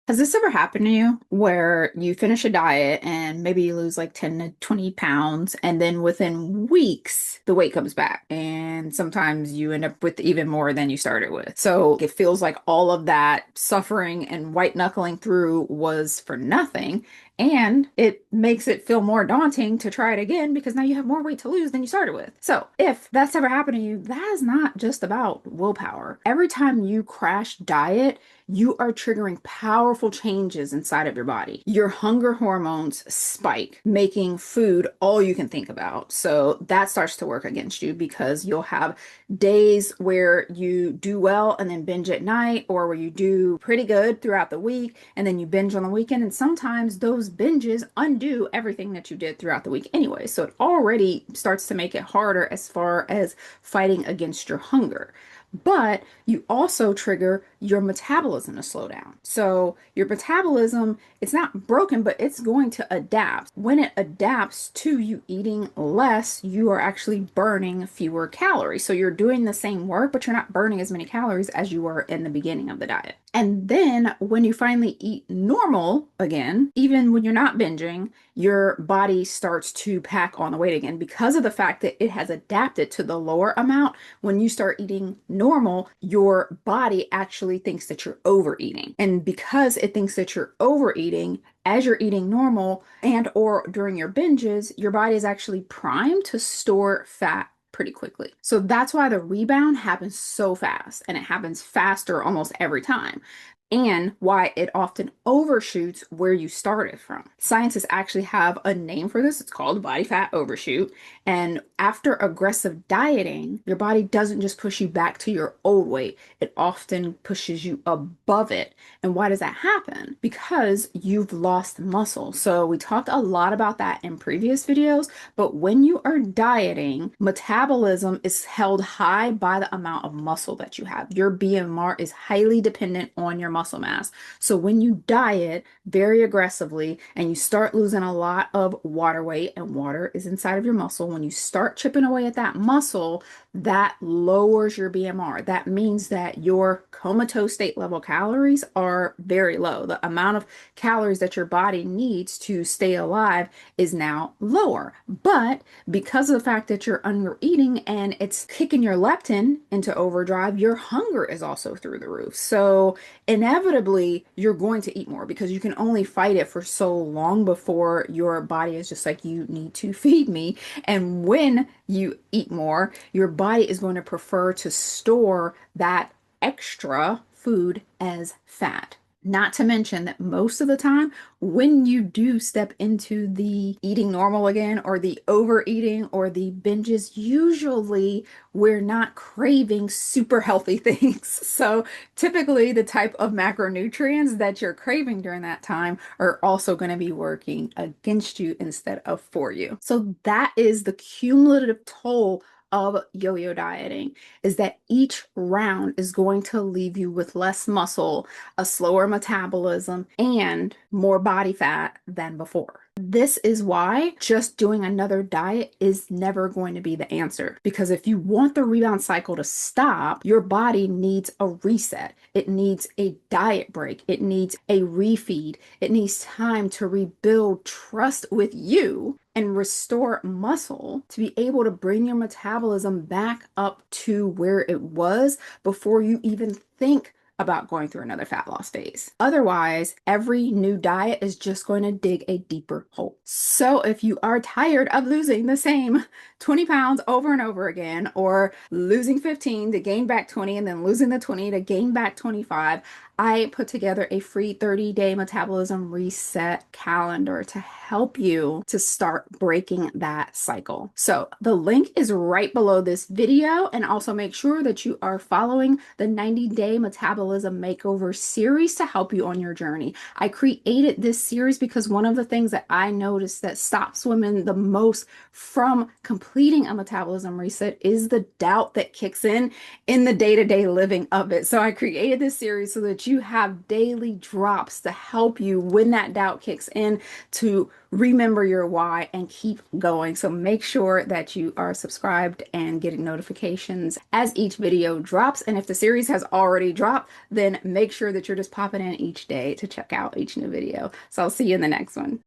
Has this ever happened to you where you finish a diet and maybe you lose like 10 to 20 pounds and then within weeks the weight comes back and sometimes you end up with even more than you started with? So it feels like all of that suffering and white knuckling through was for nothing. And it makes it feel more daunting to try it again because now you have more weight to lose than you started with. So, if that's ever happened to you, that is not just about willpower. Every time you crash diet, you are triggering powerful changes inside of your body. Your hunger hormones spike, making food all you can think about. So that starts to work against you because you'll have days where you do well and then binge at night, or where you do pretty good throughout the week and then you binge on the weekend. And sometimes those binges undo everything that you did throughout the week anyway. So it already starts to make it harder as far as fighting against your hunger. But you also trigger your metabolism to slow down. So your metabolism, it's not broken, but it's going to adapt. When it adapts to you eating less, you are actually burning fewer calories. So you're doing the same work, but you're not burning as many calories as you were in the beginning of the diet. And then when you finally eat normal again, even when you're not binging, your body starts to pack on the weight again because of the fact that it has adapted to the lower amount. When you start eating normal, your body actually thinks that you're overeating. And because it thinks that you're overeating, as you're eating normal and or during your binges, your body is actually primed to store fat pretty quickly. So that's why the rebound happens so fast, and it happens faster almost every time, and why it often overshoots where you started from. Scientists actually have a name for this. It's called body fat overshoot. And after aggressive dieting, your body doesn't just push you back to your old weight, it often pushes you above it. And why does that happen? Because you've lost muscle. So we talked a lot about that in previous videos, but when you are dieting, metabolism is held high by the amount of muscle that you have. Your BMR is highly dependent on your muscle mass. So when you diet very aggressively and you start losing a lot of water weight, and water is inside of your muscle, when you start chipping away at that muscle, that lowers your BMR. That means that your comatose state level calories are very low. The amount of calories that your body needs to stay alive is now lower. But because of the fact that you're under eating and it's kicking your leptin into overdrive, your hunger is also through the roof. So inevitably, you're going to eat more because you can only fight it for so long before your body is just like, you need to feed me. And when you eat more, your body is going to prefer to store that extra food as fat. Not to mention that most of the time, when you do step into the eating normal again, or the overeating, or the binges, usually we're not craving super healthy things. So typically, the type of macronutrients that you're craving during that time are also going to be working against you instead of for you. So that is the cumulative toll of yo-yo dieting, is that each round is going to leave you with less muscle, a slower metabolism, and more body fat than before. This is why just doing another diet is never going to be the answer. Because if you want the rebound cycle to stop, your body needs a reset. It needs a diet break. It needs a refeed. It needs time to rebuild trust with you and restore muscle to be able to bring your metabolism back up to where it was before you even think about going through another fat loss phase. Otherwise, every new diet is just going to dig a deeper hole. So if you are tired of losing the same 20 pounds over and over again, or losing 15 to gain back 20 and then losing the 20 to gain back 25, I put together a free 30-day metabolism reset calendar to help you to start breaking that cycle. So the link is right below this video, and also make sure that you are following the 90-day metabolism makeover series to help you on your journey. I created this series because one of the things that I noticed that stops women the most from completing a metabolism reset is the doubt that kicks in the day-to-day living of it. So I created this series so that that you have daily drops to help you when that doubt kicks in to remember your why and keep going. So make sure that you are subscribed and getting notifications as each video drops. And if the series has already dropped, then make sure that you're just popping in each day to check out each new video. So I'll see you in the next one.